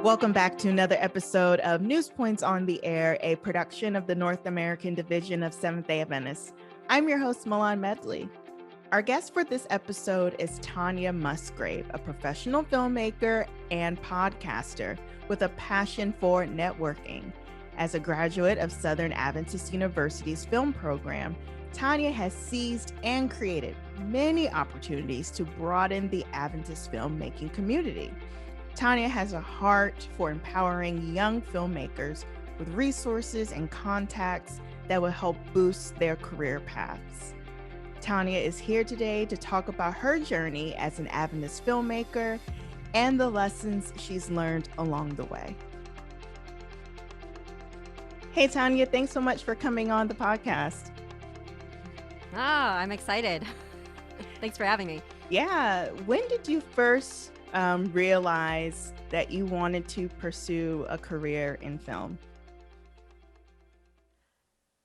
Welcome back to another episode of News Points on the Air, a production of the North American Division of Seventh-day Adventists. I'm your host, Milan Medley. Our guest for this episode is Tanya Musgrave, a professional filmmaker and podcaster with a passion for networking. As a graduate of Southern Adventist University's film program, Tanya has seized and created many opportunities to broaden the Adventist filmmaking community. Tanya has a heart for empowering young filmmakers with resources and contacts that will help boost their career paths. Tanya is here today to talk about her journey as an Adventist filmmaker and the lessons she's learned along the way. Hey, Tanya, thanks so much for coming on the podcast. I'm excited. Thanks for having me. Yeah. When did you first realize that you wanted to pursue a career in film?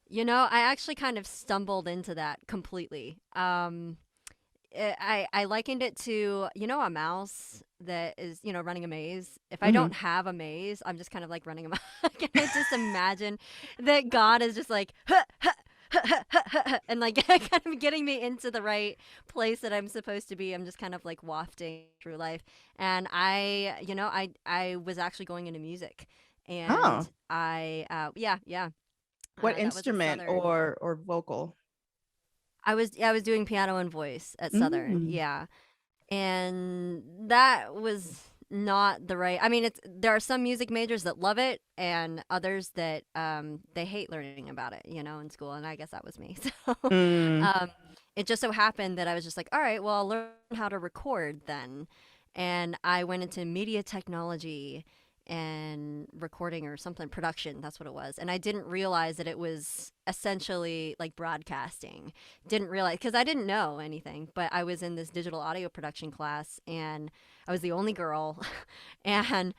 You know, I actually kind of stumbled into that completely. I likened it to, a mouse that is, running a maze. If I don't have a maze, I'm just kind of like running a mouse. And I just imagine that God is just like, and like kind of getting me into the right place that I'm supposed to be. I'm just kind of like wafting through life. And I was actually going into music, and What instrument or vocal? I was doing piano and voice at Southern. Yeah. And that was not the right. I mean, there are some music majors that love it and others that they hate learning about it, in school. And I guess that was me. So it just so happened that I was just like, all right, well, I'll learn how to record then. And I went into media technology and recording or something, production, that's what it was. And I didn't realize that it was essentially like broadcasting. Didn't realize, because I didn't know anything, but I was in this digital audio production class and I was the only girl and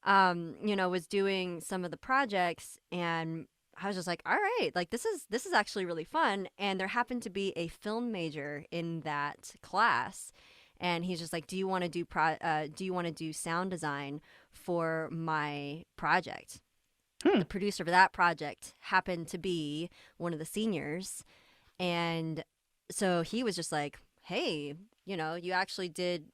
was doing some of the projects, and I was just like, all right, like this is actually really fun. And there happened to be a film major in that class, and he's just like, do you want to do sound design for my project? The producer for that project happened to be one of the seniors, and so he was just like, hey, you actually did,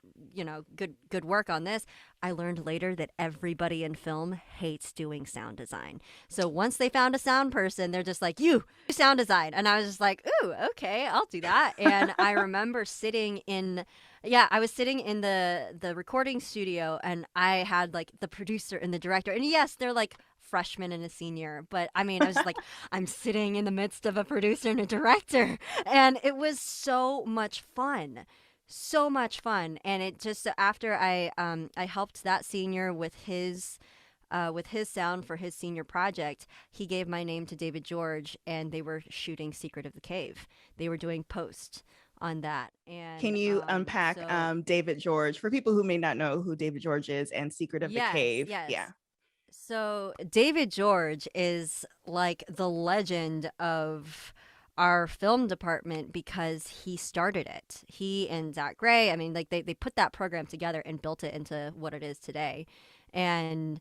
good work on this. I learned later that everybody in film hates doing sound design. So once they found a sound person, they're just like, you do sound design. And I was just like, ooh, okay, I'll do that. And I remember sitting in the recording studio, and I had like the producer and the director. And yes, they're like freshman and a senior, but I mean, I was like, I'm sitting in the midst of a producer and a director, and it was so much fun. So much fun. And it just, after I helped that senior with his sound for his senior project, he gave my name to David George, and they were shooting Secret of the Cave. They were doing post on that. And can you unpack David George for people who may not know who David George is and Secret of the Cave? Yes. Yeah. So David George is like the legend of our film department because he started it. He and Zach Gray, I mean, like they put that program together and built it into what it is today. And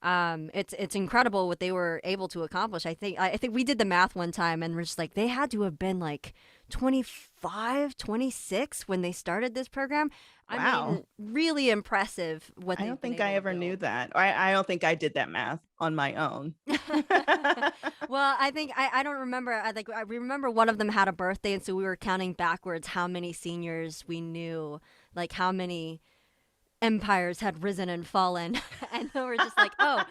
it's incredible what they were able to accomplish. I think we did the math one time, and we're just like, they had to have been like 25, 26 when they started this program. Wow. I mean, really impressive what I don't think I ever knew that. I don't think I did that math on my own. Well, I think I don't remember. I remember one of them had a birthday, and so we were counting backwards how many seniors we knew, like how many empires had risen and fallen. And then we're just like, oh,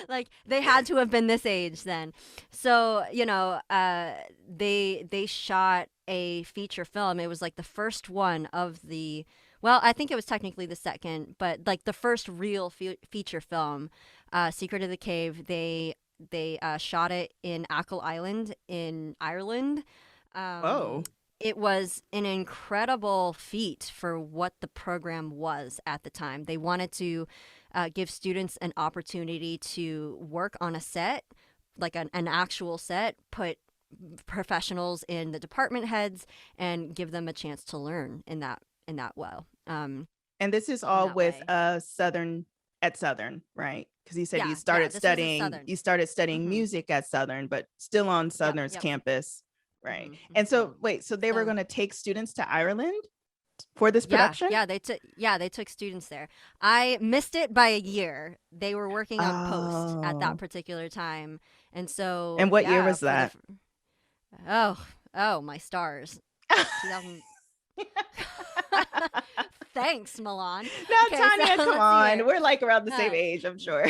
like they had to have been this age then. So, they shot a feature film. It was like the first one of the, well, I think it was technically the second, but like the first real feature film, Secret of the Cave. They shot it in Achill Island in Ireland. Whoa. It was an incredible feat for what the program was at the time. They wanted to give students an opportunity to work on a set, like an actual set, put professionals in the department heads and give them a chance to learn in that and this is in all that with way. Southern, right? Because you said Yeah, this was at Southern. you started studying Mm-hmm. music at Southern, but still on Yep, Southern's yep. campus, right? Mm-hmm, And mm-hmm. so wait, so they were So going to take students to Ireland for this yeah, production? they took students there. I missed it by a year. They were working on post at that Oh, particular time, and so and what year yeah, was that? oh my stars, 2000. Thanks, Milan. No, Okay, so Tanya, come let's see on. here. We're like around the same Uh, age, I'm sure.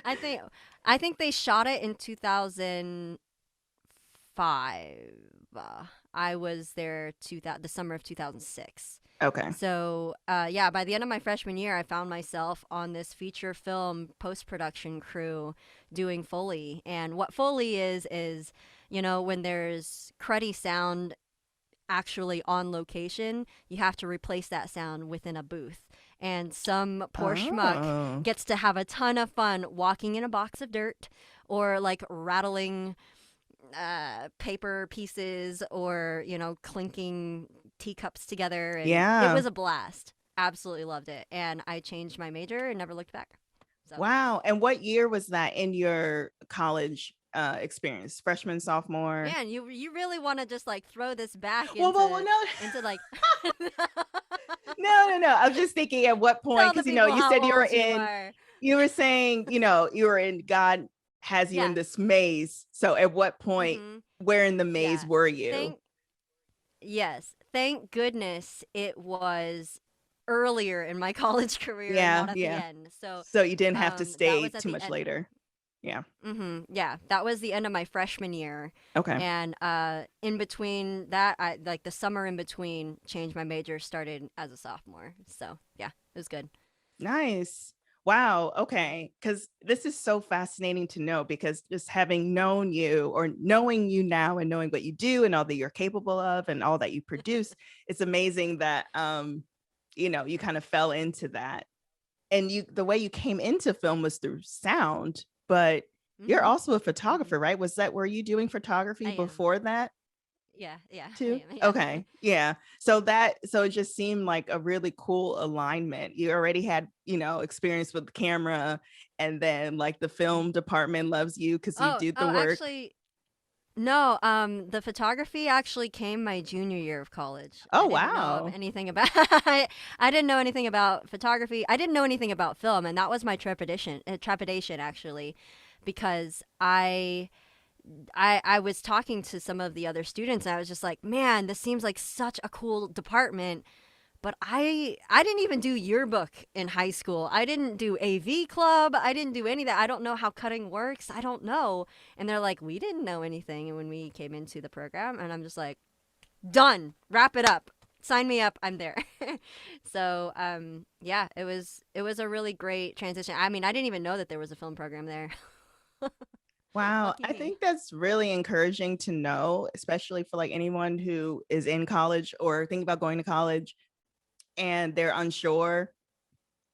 I think I think they shot it in 2005. I was there the summer of 2006. Okay. So yeah, by the end of my freshman year, I found myself on this feature film post production crew doing Foley. And what Foley is when there's cruddy sound actually on location, you have to replace that sound within a booth. And some poor schmuck Oh, gets to have a ton of fun walking in a box of dirt or like rattling paper pieces or, clinking teacups together. And it yeah. was a blast. Absolutely loved it. And I changed my major and never looked back. So, Wow. And what year was that in your college experience? Freshman, sophomore? man, you really want to just like throw this back Well, no. into like No. I'm just thinking at what point, tell the because people you how said old you are. you were saying, you were in God has you in Yeah. this maze. So at what point, Mm-hmm. where in the maze Yeah. were you? Thank Yes. Thank goodness it was earlier in my college career and Yeah, not at the yeah. end. So So you didn't have to that stay was at too the much end. later. Yeah. Mm-hmm. Yeah, that was the end of my freshman year. Okay. And in between that, I like the summer in between, changed my major, started as a sophomore. So yeah, it was good. Nice. Wow. Okay. Because this is so fascinating to know, because just having known you, or knowing you now and knowing what you do and all that you're capable of and all that you produce, it's amazing that you kind of fell into that. And the way you came into film was through sound, but you're Mm-hmm. also a Mm-hmm. photographer, right? Were you doing photography I am. before that Yeah, too? I am. Yeah. Okay. Yeah. So it just seemed like a really cool alignment. You already had, experience with the camera, and then like the film department loves you because you did the work. Actually, no, the photography actually came my junior year of college. Oh, I didn't know of wow. anything about I didn't know anything about photography. I didn't know anything about film, and that was my trepidation actually, because I was talking to some of the other students and I was just like, "Man, this seems like such a cool department." But I didn't even do yearbook in high school. I didn't do AV club. I didn't do any of that. I don't know how cutting works. I don't know. And they're like, we didn't know anything when we came into the program. And I'm just like, done. Wrap it up. Sign me up. I'm there. So yeah, it was a really great transition. I mean, I didn't even know that there was a film program there. Wow. Lucky I me. think that's really encouraging to know, especially for like anyone who is in college or thinking about going to college and they're unsure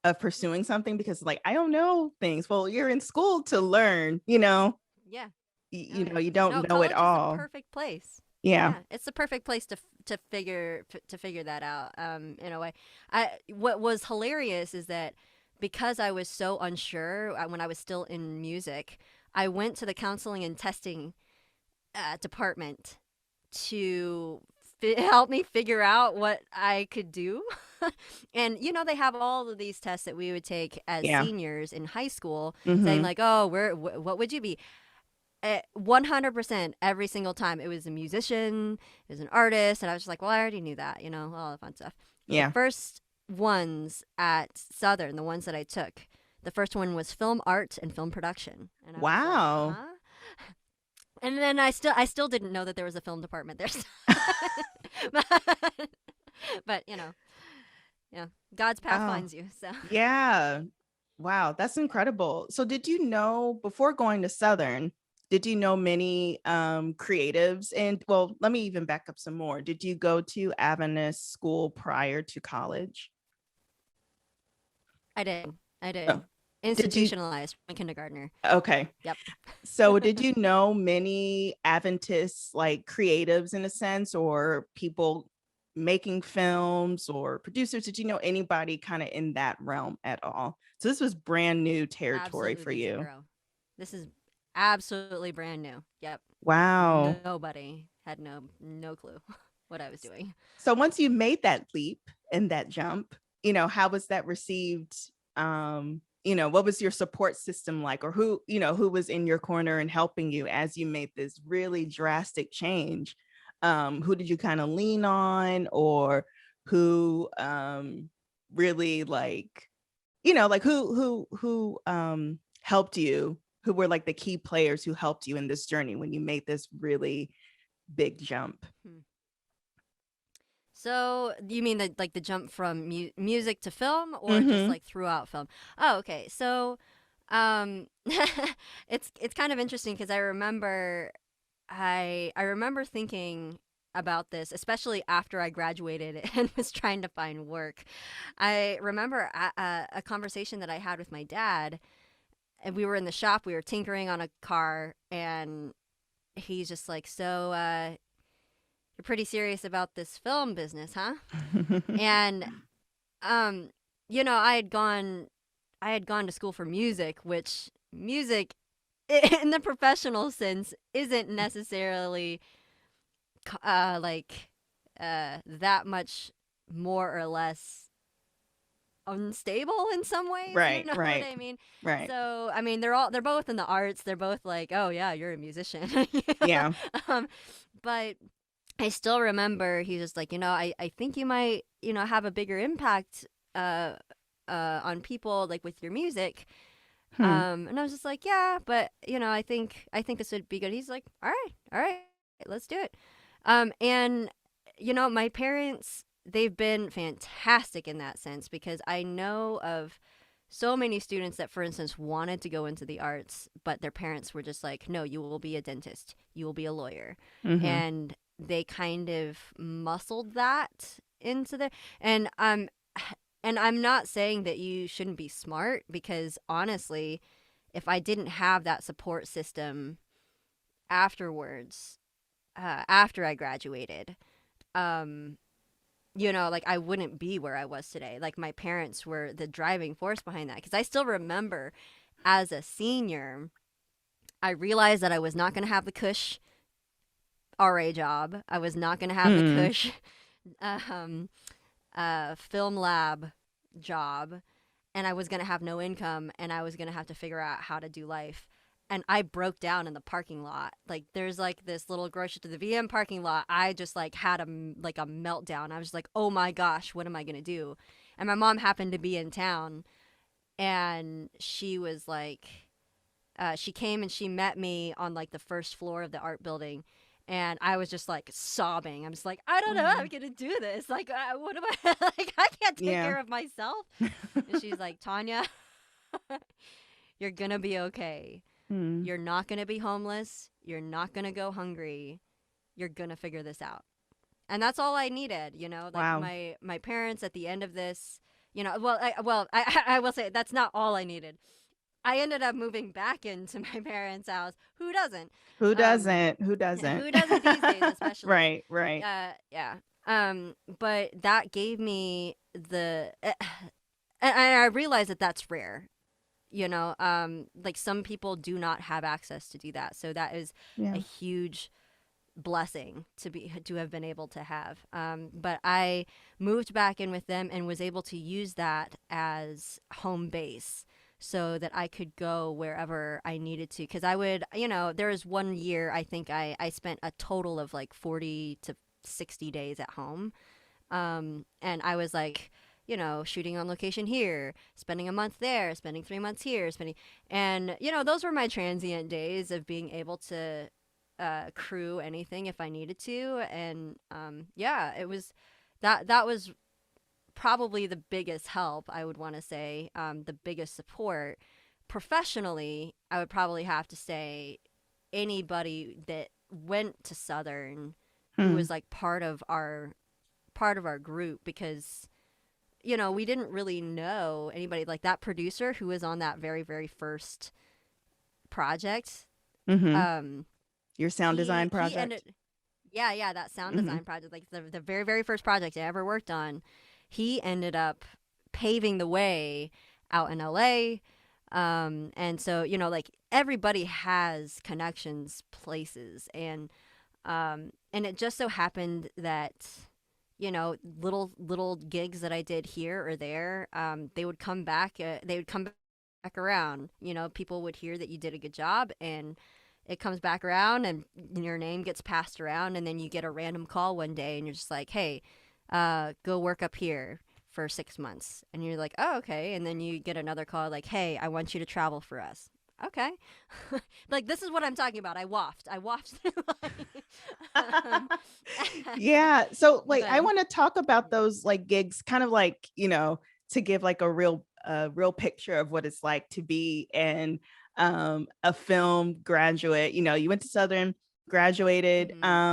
of pursuing something, because like, I don't know things. Well, you're in school to learn, Yeah. Oh yeah. you No, don't know it college is the all. perfect place. Yeah. Yeah, it's the perfect place to figure that out. In a way, what was hilarious is that because I was so unsure when I was still in music, I went to the counseling and testing department to help me figure out what I could do. And they have all of these tests that we would take as Yeah. seniors in high school, saying Mm-hmm. like, "Oh, what would you be?" 100% every single time it was a musician, it was an artist, and I was just like, well, I already knew that, all the fun stuff. But the Yeah. first ones at Southern, the ones that I took, the first one was film art and film production, and I was like, Wow. huh? And then I still didn't know that there was a film department there. but, but God's path Oh, finds you. So yeah. Wow, that's incredible. So did you know, before going to Southern, did you know many creatives? And well, let me even back up some more. Did you go to Adventist school prior to college? I did. I Oh, did. Did you? Institutionalized from a kindergartner. Okay. Yep. So did you know many Adventist like creatives in a sense, or people making films or producers? Did you know anybody kind of in that realm at all? So this was brand new territory for Absolutely you. zero. This is absolutely brand new. Yep. Wow. Nobody had no clue what I was doing. So once you made that leap and that jump, how was that received? What was your support system like, or who was in your corner and helping you as you made this really drastic change? Who did you kind of lean on, or who really like who helped you? Who were like the key players who helped you in this journey when you made this really big jump? Hmm. So you mean the jump from music to film, or just Mm-hmm. like throughout film? Oh, okay. So, um, it's kind of interesting because I remember thinking about this, especially after I graduated and was trying to find work. I remember a conversation that I had with my dad, and we were in the shop. We were tinkering on a car, and he's just like, "So, you're pretty serious about this film business, huh?" And um, I had gone to school for music, which music in the professional sense isn't necessarily like that much more or less unstable in some ways, you Right, know what right, I mean? right. So, I mean, they're both in the arts. They're both like, "Oh yeah, you're a musician." Yeah. um, but I still remember he's just like, I think you might, have a bigger impact on people like with your music. Hmm. And I was just like, yeah, but I think this would be good. He's like, all right, let's do it. And my parents, they've been fantastic in that sense, because I know of so many students that, for instance, wanted to go into the arts, but their parents were just like, no, you will be a dentist, you will be a lawyer. Mm-hmm. And they kind of muscled that into their, and I'm not saying that you shouldn't be smart, because honestly, if I didn't have that support system afterwards, after I graduated, um, like I wouldn't be where I was today. Like my parents were the driving force behind that. Because I still remember as a senior, I realized that I was not going to have the cush RA job. I was not going to have the Hmm. cush um, film lab job, and I was going to have no income, and I was going to have to figure out how to do life. And I broke down in the parking lot. Like there's like this little grocery to the VM parking lot. I just like had a meltdown. I was just like, "Oh my gosh, what am I going to do?" And my mom happened to be in town, and she was like, she came and she met me on like the first floor of the art building, and I was just like sobbing. I'm just like, I don't know how I'm Oh, gonna do this. Like, what am I like? I can't take yeah. care of myself. And she's like, Tanya, you're gonna be okay. Hmm. You're not gonna be homeless. You're not gonna go hungry. You're gonna figure this out. And that's all I needed. Like Wow. my parents at the end of this. I will say that's not all I needed. I ended up moving back into my parents' house. Who doesn't? Who Um, doesn't? Who doesn't? who doesn't these days, especially? Right, right. Yeah. But that gave me and I realized that that's rare. Like some people do not have access to do that. So that is a Yeah. huge blessing to have been able to have. But I moved back in with them and was able to use that as home base so that I could go wherever I needed to. Because I would, there was one year I think I spent a total of like 40 to 60 days at home. And I was like, shooting on location here, spending a month there, spending 3 months here, and those were my transient days of being able to crew anything if I needed to. And yeah, it was that was probably the biggest help, I would want to say, the biggest support. Professionally, I would probably have to say anybody that went to Southern who Hmm. was like part of our group, because we didn't really know anybody like that producer who was on that very, very first project. Mm-hmm. Um, Your sound design he project. ended, yeah, that sound Mm-hmm. design project, like the very, very first project I ever worked on. He ended up paving the way out in LA. And so, like everybody has connections, places, and it just so happened that, little gigs that I did here or there, they would come back. They would come back around. People would hear that you did a good job, and it comes back around, and your name gets passed around, and then you get a random call one day, and you're just like, hey, go work up here for 6 months, and you're like, oh, okay, and then you get another call like, hey, I want you to travel for us. Okay. Like, this is what I'm talking about. I waft through um, Yeah. So like I but want to talk about those like gigs, kind of like, to give like a real picture of what it's like to be in a film graduate. You went to Southern, graduated mhm,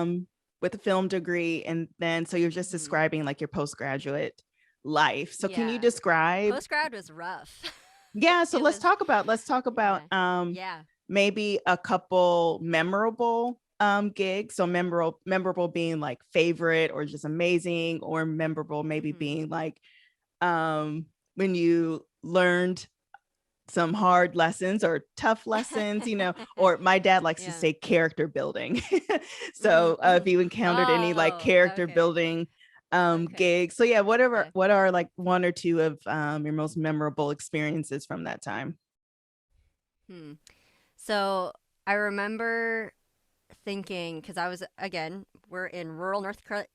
with a film degree, and then so you're just mhm. describing like your postgraduate life. So can you Yeah, describe? post grad was rough. Yeah, so It let's was, talk about yeah, yeah. maybe a couple memorable gigs. So memorable being like favorite or just amazing, or memorable maybe Mhm. being like when you learned some hard lessons or tough lessons, or my dad likes to Yeah. say character building. Mhm, So if mhm. you encountered any like Oh, character okay, building okay, gigs. So yeah, okay. what are like one or two of your most memorable experiences from that time? Hmm. So I remember thinking, because I was, again, we're in rural North Carolina.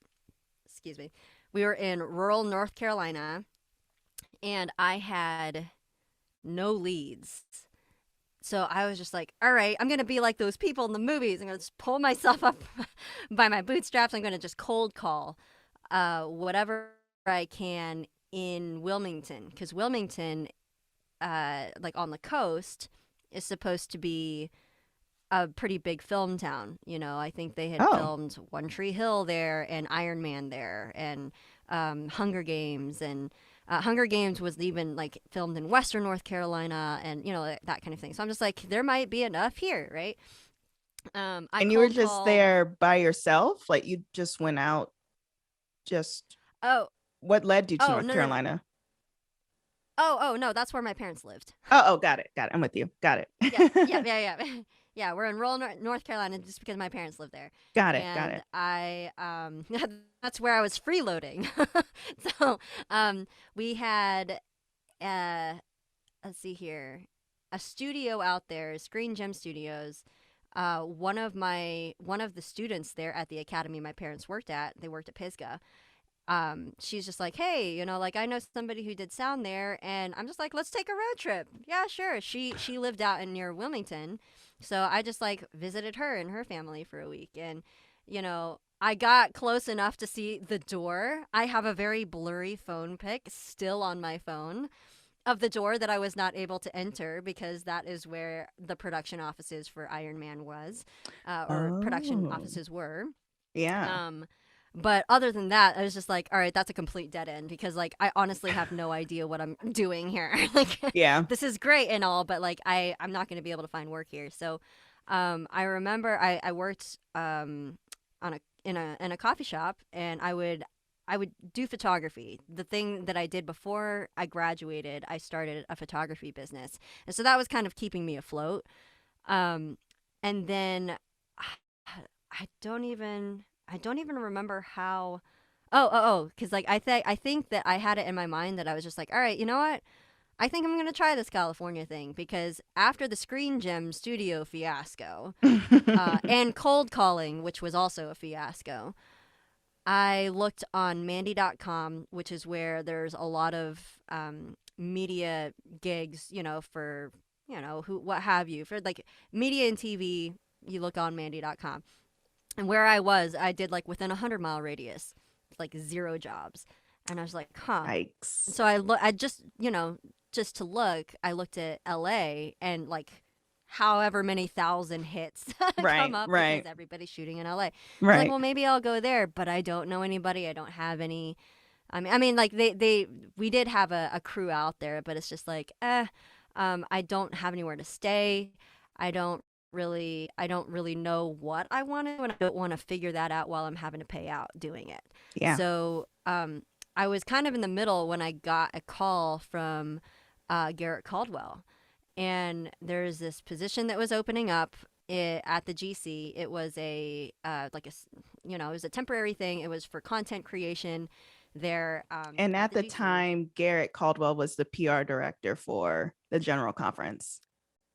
Excuse me. We were in rural North Carolina, and I had no leads. So I was just like, all right, I'm going to be like those people in the movies. I'm going to just pull myself up by my bootstraps. I'm going to just cold call whatever I can in Wilmington. Because Wilmington, like on the coast, is supposed to be a pretty big film town. I think they had Oh, filmed One Tree Hill there and Iron Man there and Hunger Games, and Hunger Games was even like filmed in Western North Carolina, and that kind of thing. So I'm just like, there might be enough here, right? I and you were cold just called. there by yourself? Like you just went out, just Oh, what led you to oh, North no, no, no. Carolina? Oh, no, that's where my parents lived. Oh, got it. Got it. I'm with you. Got Yeah, it. yeah, yeah, yeah. Yeah, we're in rural North Carolina just because my parents live there. Got it. Got And it. that's where I was freeloading. So, we had, uh, let's see here, a studio out there, Screen Gem Studios. One of the students there at the academy my parents worked at, they worked at Pisgah. She's just like, hey, like I know somebody who did sound there, and I'm just like, let's take a road trip. Yeah, sure. She lived out in near Wilmington, so I just like visited her and her family for a week, and I got close enough to see the door. I have a very blurry phone pic still on my phone of the door that I was not able to enter because that is where the production offices for Iron Man was, or production Oh, offices were. yeah. Um, but other than that, I was just like, all right, that's a complete dead end because like I honestly have no idea what I'm doing here. Like Yeah. this is great and all, but like I'm not going to be able to find work here. So I remember I worked on a coffee shop, and I would do photography. The thing that I did before I graduated, I started a photography business. And so that was kind of keeping me afloat. Um, and then I don't even remember how. Oh, because like I think that I had it in my mind that I was just like, all right, you know what? I think I'm gonna try this California thing because after the Screen Gem studio fiasco, and cold calling, which was also a fiasco, I looked on Mandy.com, which is where there's a lot of media gigs, for who what have you for like media and TV. You look on Mandy.com. And where I did like within a 100-mile radius, like zero jobs. And I was like, huh. And Yikes. so I just, just to look, I looked at LA and like however many thousand hits come Right. up because Right. everybody's shooting in LA. I was like, Right. well, maybe I'll go there, but I don't know anybody. I don't have any. I mean, like we did have a crew out there, but it's just like, I don't have anywhere to stay. I don't really know what I want to, and I don't want to figure that out while I'm having to pay out doing it. Yeah. So, I was kind of in the middle when I got a call from Garrett Caldwell, and there's this position that was opening up at the GC. It was it was a temporary thing. It was for content creation there And at at the the GC. time, Garrett Caldwell was the PR director for the General Conference,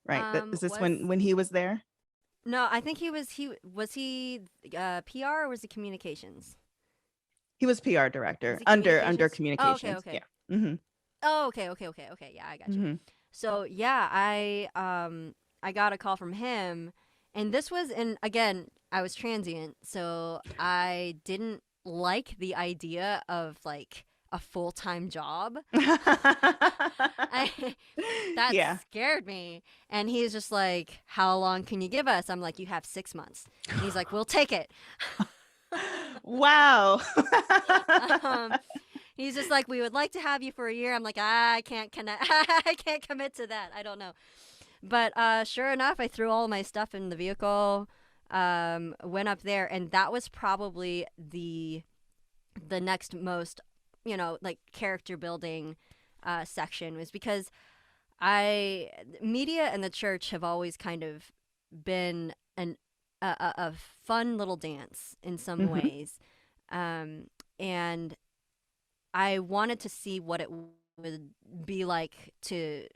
right? Is this Was when he was there? No, I think he PR or was he communications? He was PR Was director he under communications? Oh, okay, communications. Yeah. okay. Mm-hmm. Oh, okay. Yeah, I got you. Mm-hmm. So yeah, I got a call from him, and this was again, I was transient, so I didn't like the idea of like a full-time job. I That Yeah. scared me. And he's just like, "How long can you give us?" I'm like, "You have 6 months." And he's like, "We'll take it." Wow. um, he's just like, "We would like to have you for a year." I'm like, "I can't connect. I can't commit to that. I don't know." But sure enough, I threw all my stuff in the vehicle, went up there, and that was probably the next most, like character building section, was because I media and the church have always kind of been a fun little dance in some Mm-hmm. ways, and I wanted to see what it would be like to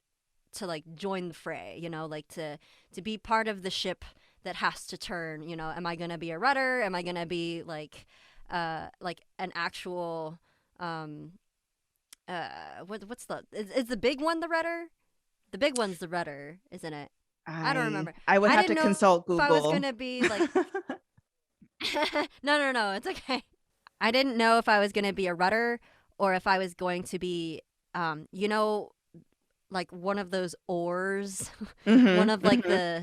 like join the fray, like to be part of the ship that has to turn. Am I gonna be a rudder? Am I gonna be like an actual what's is the big one the rudder? The big one's the rudder, isn't it? I don't remember. I would I have didn't to know consult if I was Google. gonna be like no, it's okay. I didn't know if I was gonna be a rudder or if I was going to be you know like one of those oars, one of Mm-hmm. like Mm-hmm.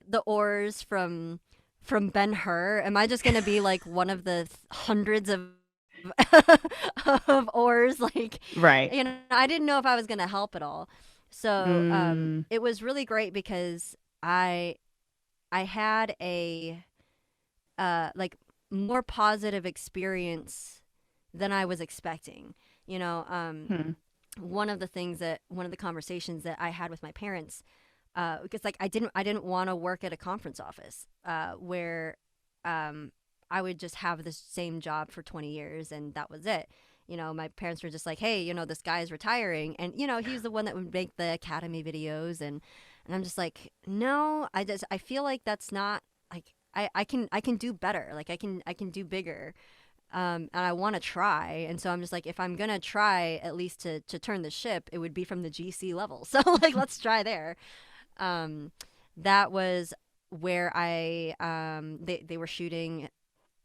the oars from Ben-Hur. Am I just gonna be like one of the hundreds of of oars? Like, Right. I didn't know if I was gonna help at all. So Mm. it was really great because I had a like more positive experience than I was expecting. You know, Hmm. one of the conversations that I had with my parents, because like I didn't want to work at a conference office where I would just have the same job for 20 years and that was it. My parents were just like, "Hey, this guy is retiring," and he's the one that would make the academy videos, and I'm just like, "No, I feel like that's not like I can do better. Like I can do bigger." And I want to try. And so I'm just like, if I'm going to try at least to turn the ship, it would be from the GC level. So like, let's try there. Um, that was where they were shooting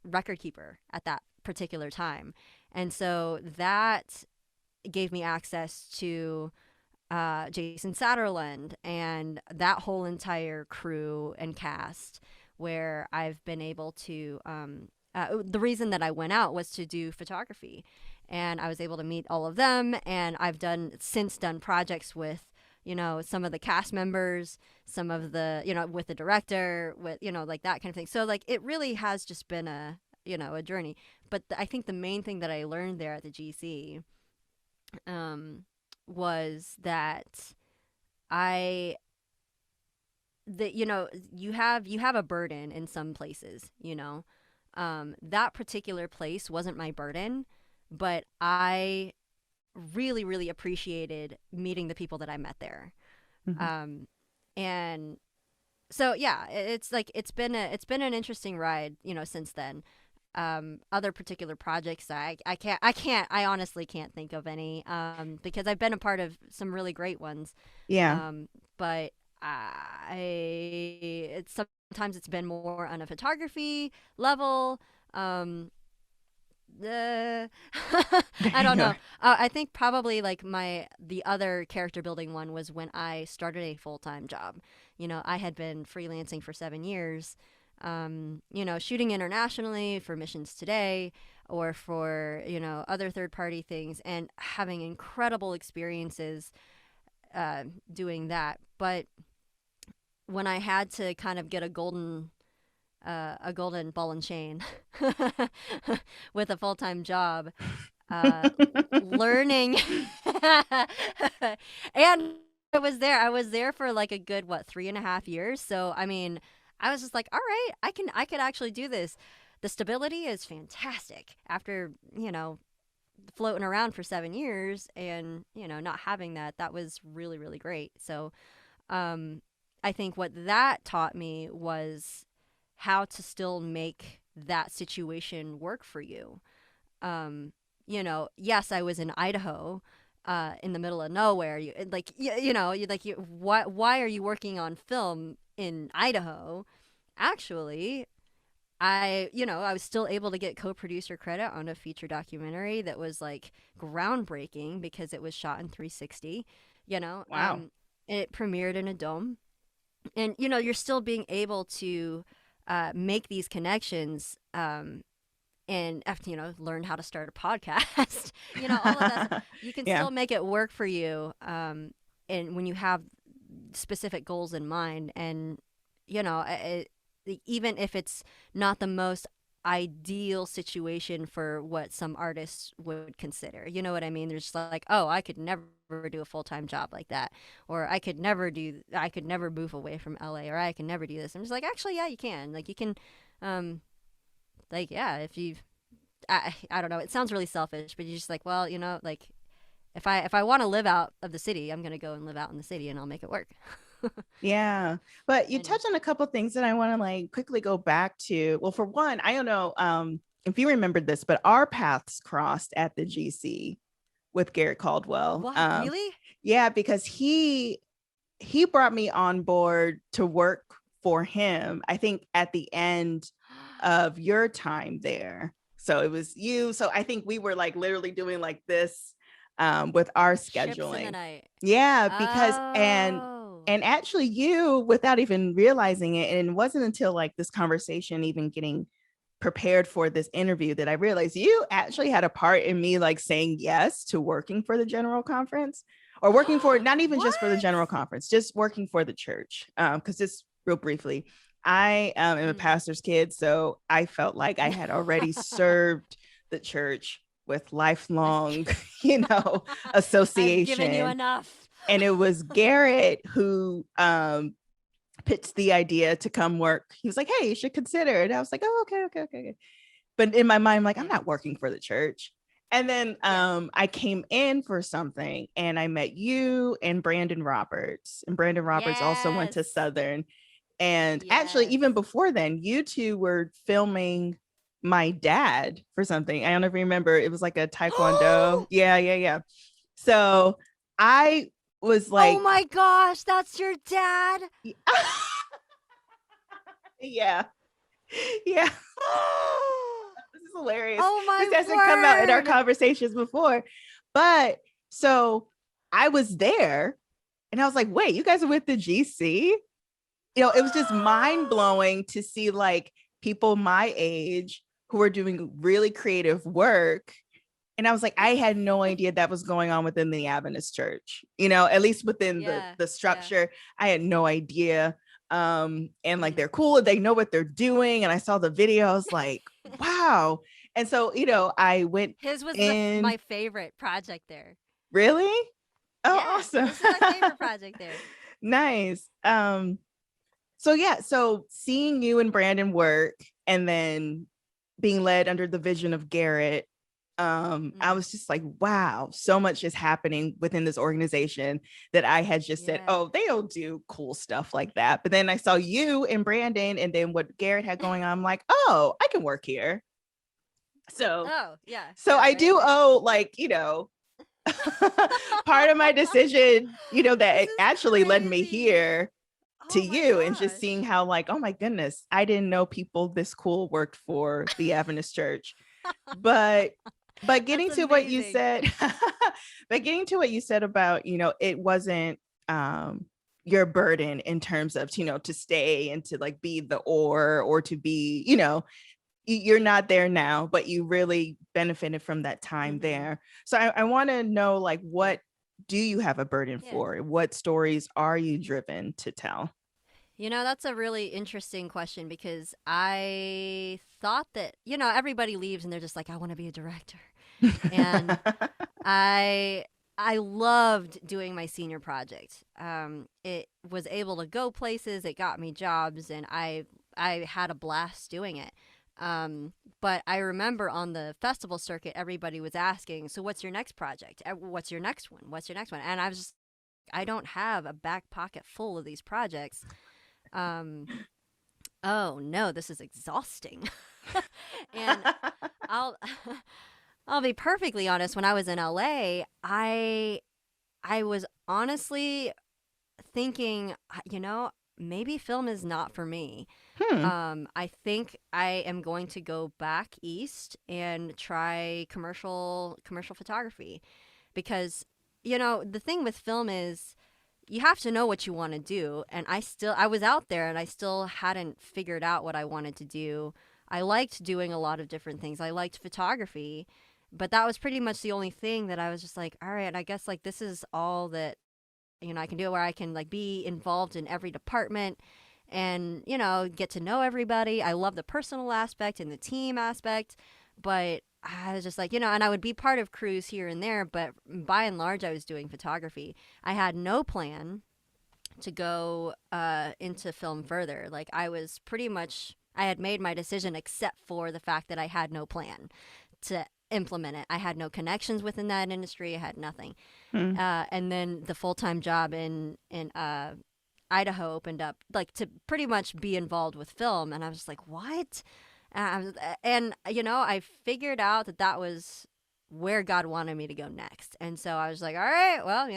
Record Keeper at that particular time. And so that gave me access to Jason Satterland and that whole entire crew and cast, where I've been able to. The reason that I went out was to do photography, and I was able to meet all of them. And I've done projects with some of the cast members, some of the with the director, with like that kind of thing. So like it really has just been a journey. But I think the main thing that I learned there at the GC was that I that you have a burden in some places. That particular place wasn't my burden, but I really really appreciated meeting the people that I met there. Mhm. And so yeah, it's like it's been an interesting ride, since then. Other particular projects, I honestly can't think of any, because I've been a part of some really great ones. Yeah. But sometimes it's been more on a photography level. Uh, I don't know. I think probably like the other character building one was when I started a full-time job. I had been freelancing for 7 years, shooting internationally for Missions Today, or for, other third party things, and having incredible experiences doing that. But when I had to kind of get a golden ball and chain with a full-time job, uh, learning and I was there for like a good 3.5 years. So I mean, I was just like, all right, I could actually do this. The stability is fantastic after floating around for 7 years, and not having that was really, really great. So I think what that taught me was how to still make that situation work for you. Yes, I was in Idaho, in the middle of nowhere. Why are you working on film in Idaho? Actually, I was still able to get co-producer credit on a feature documentary that was like groundbreaking because it was shot in 360. Wow. It premiered in a dome, and you're still being able to make these connections, and after learn how to start a podcast, all of that stuff. You can Yeah. still make it work for you, and when you have specific goals in mind, and even if it's not the most ideal situation for what some artists would consider. You know what I mean? There's just like, oh, I could never do a full-time job like that, or I could never move away from LA, or I can never do this. I'm just like, actually, yeah, you can. Like, you can, yeah, if you, I don't know. It sounds really selfish, but you're just like, well, like, if I want to live out of the city, I'm gonna go and live out in the city, and I'll make it work. Yeah. But you And touched on a couple of things that I want to like quickly go back to. Well, for one, I don't know if you remembered this, but our paths crossed at the GC with Garrett Caldwell. what? Really? Yeah, because he brought me on board to work for him, I think at the end of your time there. So it was you. So I think we were like literally doing like this with our Ships in the scheduling. night. Yeah, because Oh. and actually you, without even realizing it, and it wasn't until like this conversation even getting prepared for this interview that I realized you actually had a part in me like saying yes to working for the general conference, or working for not even just for the What? general conference, just working for the church. Because just real briefly, I am a pastor's kid, so I felt like I had already served the church with lifelong, I've given you association. enough. And it was Garrett who pitched the idea to come work. He was like, hey, you should consider it. I was like, oh, okay. But in my mind, I'm like, I'm Yeah. not working for the church. And then Yeah. I came in for something and I met you and Brandon Roberts. And Brandon Roberts also went to Yes. Southern. And actually, Yes. even before then, you two were filming my dad for something. I don't even remember. It was like a Taekwondo. Yeah. So I was Oh like, my gosh, that's your dad? yeah. Yeah. This is hilarious. Oh This my hasn't come out in our word. conversations before. But so I was there and I was like, wait, you guys are with the GC? It was just mind blowing to see like people my age who are doing really creative work. And I was like, I had no idea that was going on within the Adventist church, at least within the Yeah. structure. I had no idea. And like, Mm. they're cool. They know what they're doing. And I saw the video. I was like, wow. And so, I went His was in. my favorite project there. Really? Oh, Yeah, awesome. this is my favorite project there. Nice. So yeah, so seeing you and Brandon work and then being led under the vision of Garrett, I was just like, wow, so much is happening within this organization that I had just said, Yeah. oh, they don't do cool stuff like that. But then I saw you and Brandon and then what Garrett had going on. I'm like, oh, I can work here. So, Oh, yeah. so Yeah, I right? do owe like, part of my decision, that This it is actually led me crazy. here to Oh my you, and just seeing gosh. how like, oh my goodness, I didn't know people this cool worked for the Adventist church. But That's getting to what you amazing. said, but getting to what you said about, it wasn't your burden in terms of, to stay and to like be the or to be, you're not there now, but you really benefited from that time there. So I want to know, like, what do you have a burden for? What stories are you driven to tell? You know, that's a really interesting question because I thought that, everybody leaves and they're just like, I want to be a director. And I loved doing my senior project. It was able to go places, it got me jobs, and I had a blast doing it. But I remember on the festival circuit, everybody was asking, so what's your next project? What's your next one? What's your next one? And I was just, I don't have a back pocket full of these projects. Oh no, this is exhausting. And I'll I'll be perfectly honest, when I was in LA, I was honestly thinking, maybe film is not for me. I think I am going to go back east and try commercial photography because the thing with film is you have to know what you want to do, and I was out there and I still hadn't figured out what I wanted to do. I liked doing a lot of different things. I liked photography, but that was pretty much the only thing that I was just like, all right, I guess like this is all that I can do, where I can like be involved in every department and get to know everybody. I love the personal aspect and the team aspect, but I was just like, and I would be part of crews here and there, but by and large I was doing photography. I had no plan to go into film further. Like I had made my decision except for the fact that I had no plan to implement it. I had no connections within that industry. I had nothing. And then the full-time job in Idaho opened up, like, to pretty much be involved with film, and I was just like, what? And I figured out that was where God wanted me to go next. And so I was like, all right, well,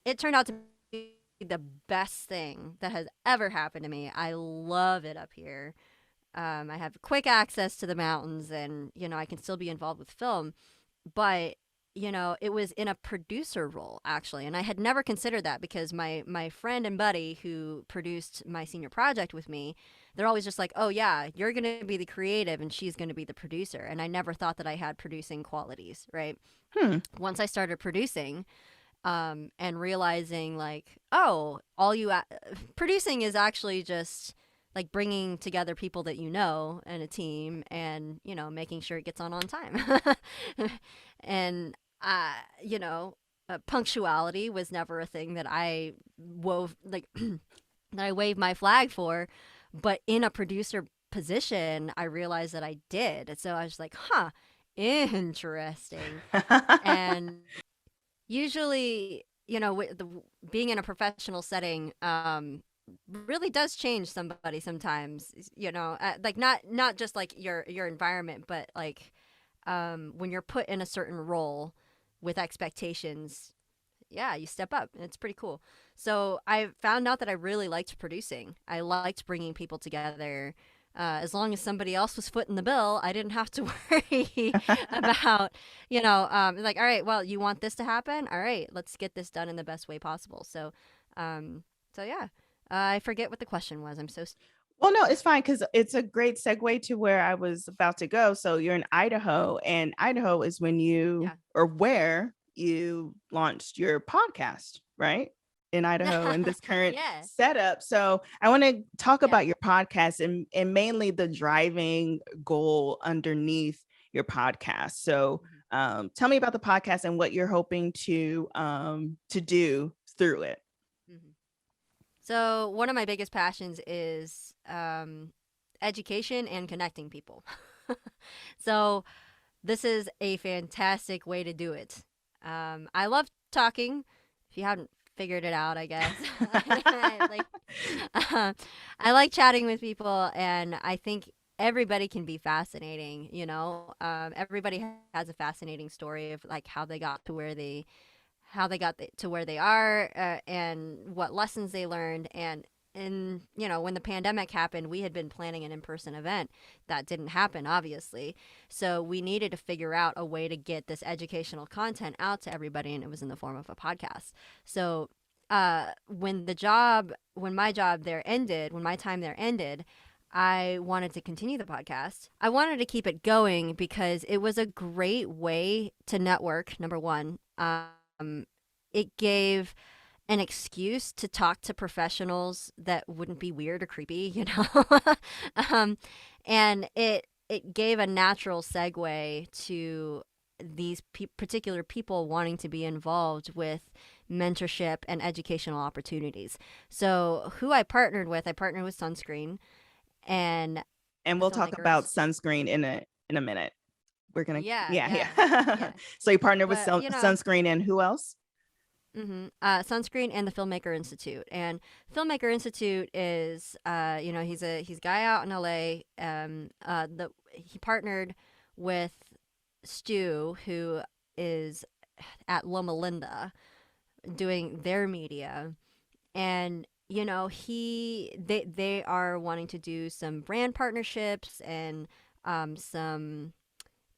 it turned out to be the best thing that has ever happened to me. I love it up here. I have quick access to the mountains, and I can still be involved with film, but it was in a producer role, actually, and I had never considered that because my friend and buddy who produced my senior project with me, they're always just like, oh yeah, you're going to be the creative and she's going to be the producer, and I never thought that I had producing qualities, right? Once I started producing, and realizing like, oh, producing is actually just like bringing together people that and a team, and making sure it gets on time. And punctuality was never a thing that I that I waved my flag for, but in a producer position I realized that I did. And so I was like, huh, interesting. And usually, being in a professional setting really does change somebody sometimes, like not just like your environment, but like when you're put in a certain role with expectations, yeah, you step up. It's pretty cool. So I found out that I really liked producing. I liked bringing people together. As long as somebody else was footing the bill, I didn't have to worry about, like, all right, well, you want this to happen? All right, let's get this done in the best way possible. So yeah. I forget what the question was. I'm so. Well, no, it's fine because it's a great segue to where I was about to go. So you're in Idaho, and Idaho is or where you launched your podcast, right? In Idaho in this current setup. So I want to talk about your podcast and mainly the driving goal underneath your podcast. So tell me about the podcast and what you're hoping to do through it. So one of my biggest passions is education and connecting people. So this is a fantastic way to do it. I love talking. If you haven't figured it out, I guess. I like chatting with people, and I think everybody can be fascinating. Everybody has a fascinating story of like how they got to where they are, and what lessons they learned. And when the pandemic happened, we had been planning an in-person event that didn't happen, obviously. So we needed to figure out a way to get this educational content out to everybody, and it was in the form of a podcast. So when my time there ended, I wanted to continue the podcast. I wanted to keep it going because it was a great way to network, number one. It gave an excuse to talk to professionals that wouldn't be weird or creepy, you know? um, and it gave a natural segue to these particular people wanting to be involved with mentorship and educational opportunities. So who I partnered with Sunscreen and And the we'll talk about filmmakers. sunscreen in a minute. We're gonna Yeah, yeah, yeah, yeah. yeah. So you partnered with But sunscreen and who else? Sunscreen and the Filmmaker Institute. And Filmmaker Institute is, he's a guy out in LA. He partnered with Stu, who is at Loma Linda doing their media, and they are wanting to do some brand partnerships and some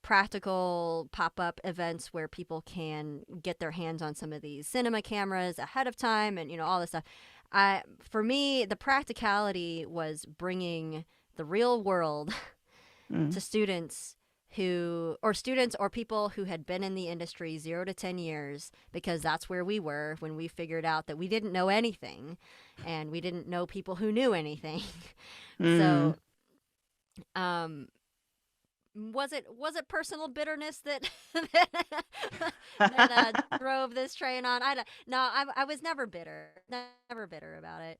practical pop-up events where people can get their hands on some of these cinema cameras ahead of time and all this stuff. For me, the practicality was bringing the real world to students or people who had been in the industry 0 to 10 years, because that's where we were when we figured out that we didn't know anything and we didn't know people who knew anything. So was it personal bitterness that drove this train on? I was never bitter about it.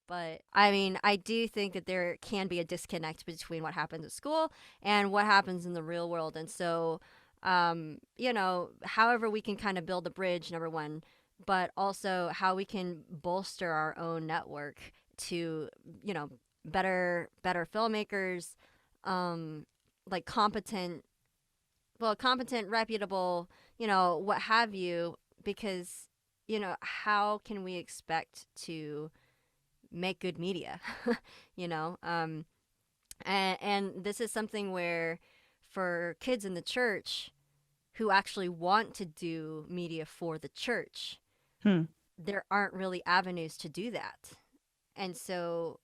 But I mean, I do think that there can be a disconnect between what happens at school and what happens in the real world. And so, however we can kind of build a bridge, number one, but also how we can bolster our own network to, better filmmakers, like competent, reputable, what have you, because, how can we expect to make good media, and this is something where for kids in the church who actually want to do media for the church, there aren't really avenues to do that. And so,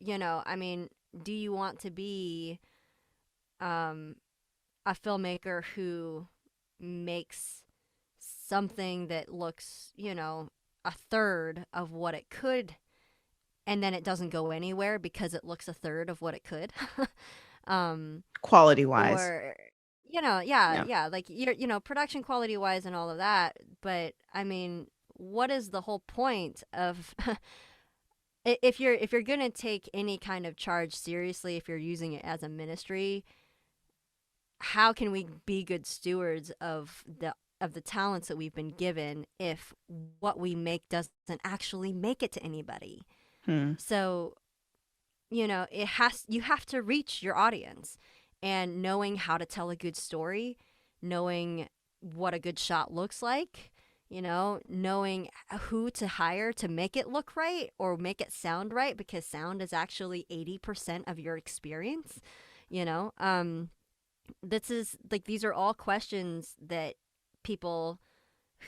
I mean, do you want to be a filmmaker who makes something that looks, a third of what it could, and then it doesn't go anywhere because it looks a third of what it could? Quality wise. Or, yeah, like production quality wise and all of that. But I mean, what is the whole point of if you're gonna take any kind of charge seriously, if you're using it as a ministry, how can we be good stewards of the talents that we've been given if what we make doesn't actually make it to anybody? So, you have to reach your audience, and knowing how to tell a good story, knowing what a good shot looks like, knowing who to hire to make it look right or make it sound right, because sound is actually 80% of your experience, this is like, these are all questions that people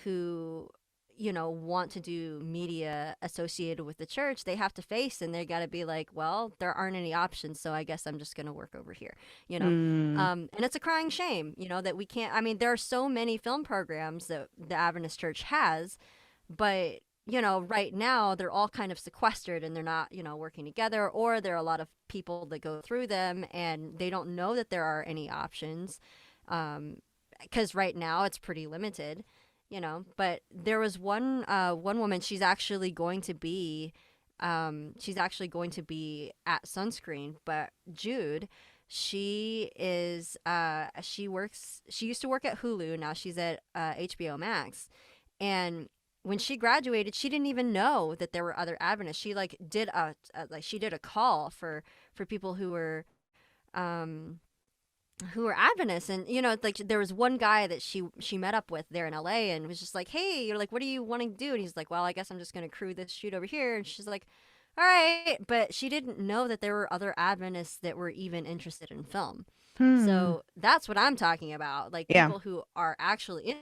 who want to do media associated with the church, they have to face, and they got to be like, well, there aren't any options, so I guess I'm just going to work over here, and it's a crying shame, that we can't. I mean, there are so many film programs that the Adventist Church has, but right now they're all kind of sequestered and they're not, working together, or there are a lot of people that go through them and they don't know that there are any options, because right now it's pretty limited, But there was one woman. She's actually going to be at Sunscreen, but Jude. She is she used to work at Hulu. Now she's at HBO Max, and when she graduated, she didn't even know that there were other Adventists. She did a call for people who were Adventists, and there was one guy that she met up with there in LA, and was just like, hey, you're like, what are you wanting to do? And he's like, well, I guess I'm just gonna crew this shoot over here. And she's like, all right, but she didn't know that there were other Adventists that were even interested in film. So that's what I'm talking about, like people who are actually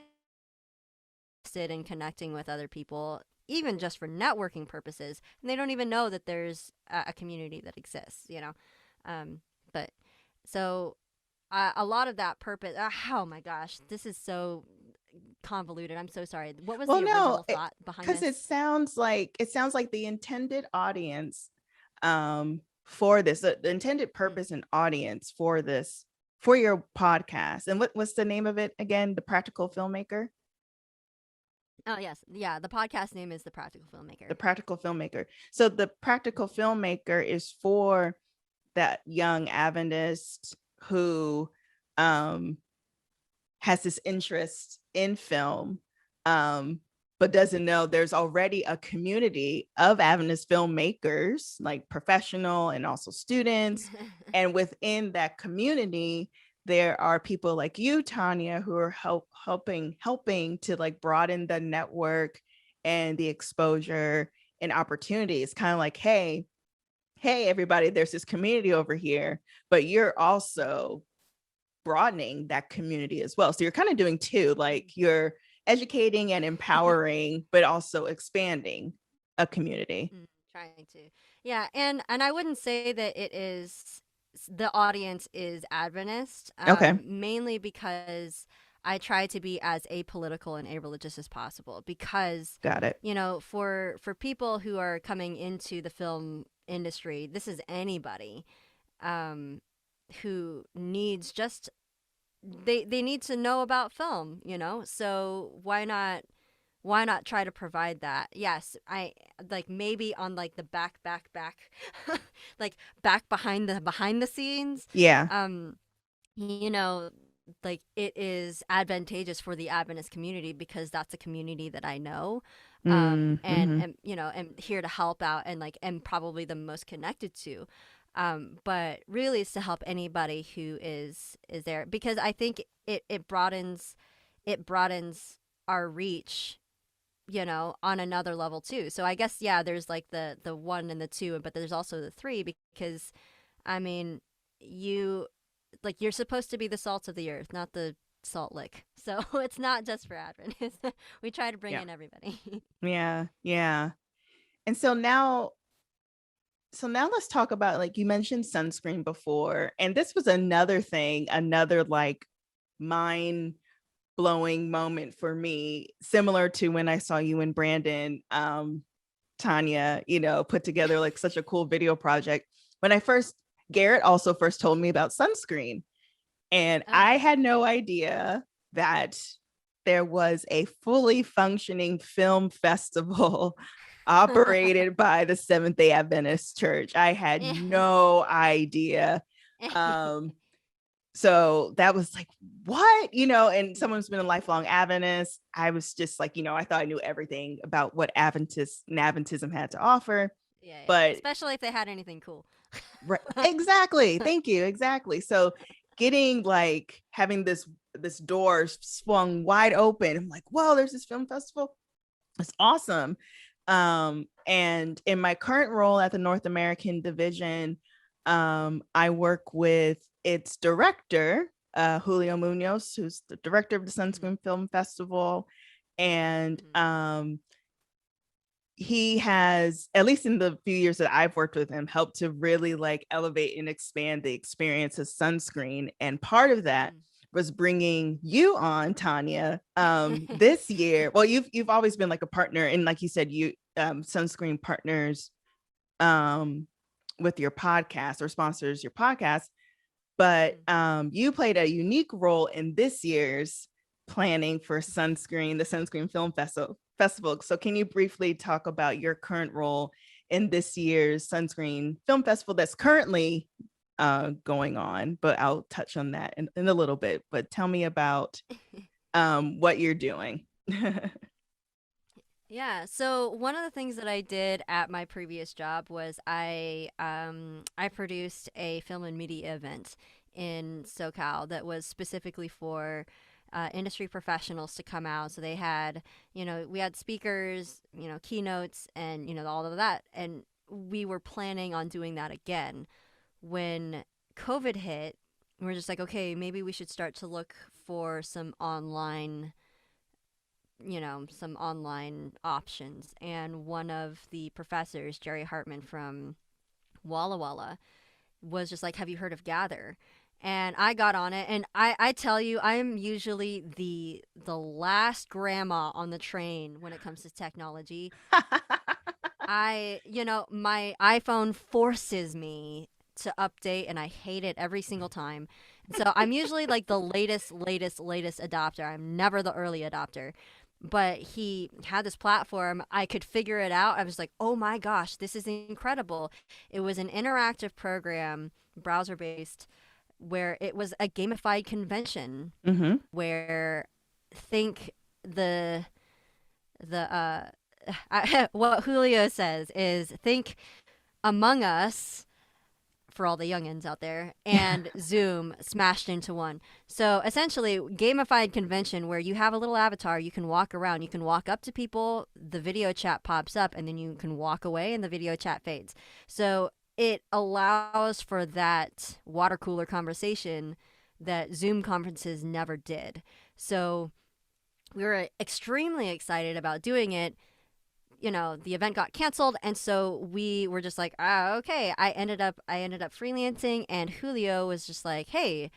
interested in connecting with other people, even just for networking purposes, and they don't even know that there's a community that exists, but so a lot of that purpose, oh my gosh, this is so convoluted. I'm so sorry. What was Well, the no, original thought behind because this? it sounds like the intended audience for this, the intended purpose and audience for this, for your podcast. And what's the name of it again? The Practical Filmmaker? Oh, yes. Yeah, the podcast name is The Practical Filmmaker. The Practical Filmmaker. So the Practical Filmmaker is for that young Adventist who has this interest in film, but doesn't know there's already a community of Adventist filmmakers, like professional and also students. And within that community, there are people like you, Tanya, who are helping to like broaden the network and the exposure and opportunities. Kind of like, hey, everybody, there's this community over here, but you're also broadening that community as well. So you're kind of doing two, like you're educating and empowering, but also expanding a community. Trying to. Yeah, and I wouldn't say that the audience is Adventist, Okay. mainly because I try to be as apolitical and areligious as possible, because Got it. for people who are coming into the film industry, this is anybody who needs just they need to know about film, so why not try to provide that? Yes, I like maybe on like the back like back behind the scenes, Yeah. you know like it is advantageous for the Adventist community because that's a community that I know, Mm-hmm. and am here to help out and like am probably the most connected to, but really it's to help anybody who is there, because I think it broadens our reach, on another level too. So I guess, yeah, there's like the one and the two, but there's also the three, because I mean, you're supposed to be the salt of the earth, not the salt lick. So it's not just for Adventists. We try to bring Yeah. in everybody. Yeah. Yeah. And so now let's talk about, like you mentioned sunscreen before, and this was another thing, another like mind blowing moment for me, similar to when I saw you and Brandon, Tanya, put together like such a cool video project. Garrett also first told me about sunscreen, and Oh. I had no idea that there was a fully functioning film festival operated by the Seventh-day Adventist Church. I had no idea. So that was like, what? And someone's been a lifelong Adventist. I was just like, I thought I knew everything about what Adventism had to offer. Yeah, But especially if they had anything cool. right, exactly. Thank you. Exactly. So having this door swung wide open. I'm like, whoa, there's this film festival. It's awesome. And in my current role at the North American division, I work with its director, Julio Munoz, who's the director of the Sunscreen Film Festival. And he has, at least in the few years that I've worked with him, helped to really like elevate and expand the experience of sunscreen. And part of that was bringing you on, Tanya, this year. Well, you've always been like a partner, and like you said, you Sunscreen partners with your podcast or sponsors your podcast, but you played a unique role in this year's planning for the Sunscreen Film Festival. So can you briefly talk about your current role in this year's Sunscreen Film Festival that's currently going on? But I'll touch on that in a little bit. But tell me about what you're doing. Yeah, so one of the things that I did at my previous job was I produced a film and media event in SoCal that was specifically for industry professionals to come out. So they had, we had speakers, keynotes, and all of that, and we were planning on doing that again when COVID hit. We're just like, okay, maybe we should start to look for some online some online options. And one of the professors, Jerry Hartman from Walla Walla, was just like, have you heard of Gather? And I got on it, and I tell you, I am usually the last grandma on the train when it comes to technology. My iPhone forces me to update, and I hate it every single time. So I'm usually like the latest adopter. I'm never the early adopter. But he had this platform. I could figure it out. I was like, oh my gosh, this is incredible. It was an interactive program, browser based, where it was a gamified convention Mm-hmm. where think the what Julio says is think Among Us for all the youngins out there and Zoom smashed into one. So essentially, gamified convention where you have a little avatar, you can walk around, you can walk up to people, the video chat pops up, and then you can walk away and the video chat fades. So it allows for that water cooler conversation that Zoom conferences never did. So we were extremely excited about doing it. The event got canceled, and so we were just like, okay. I ended up freelancing, and Julio was just like, hey,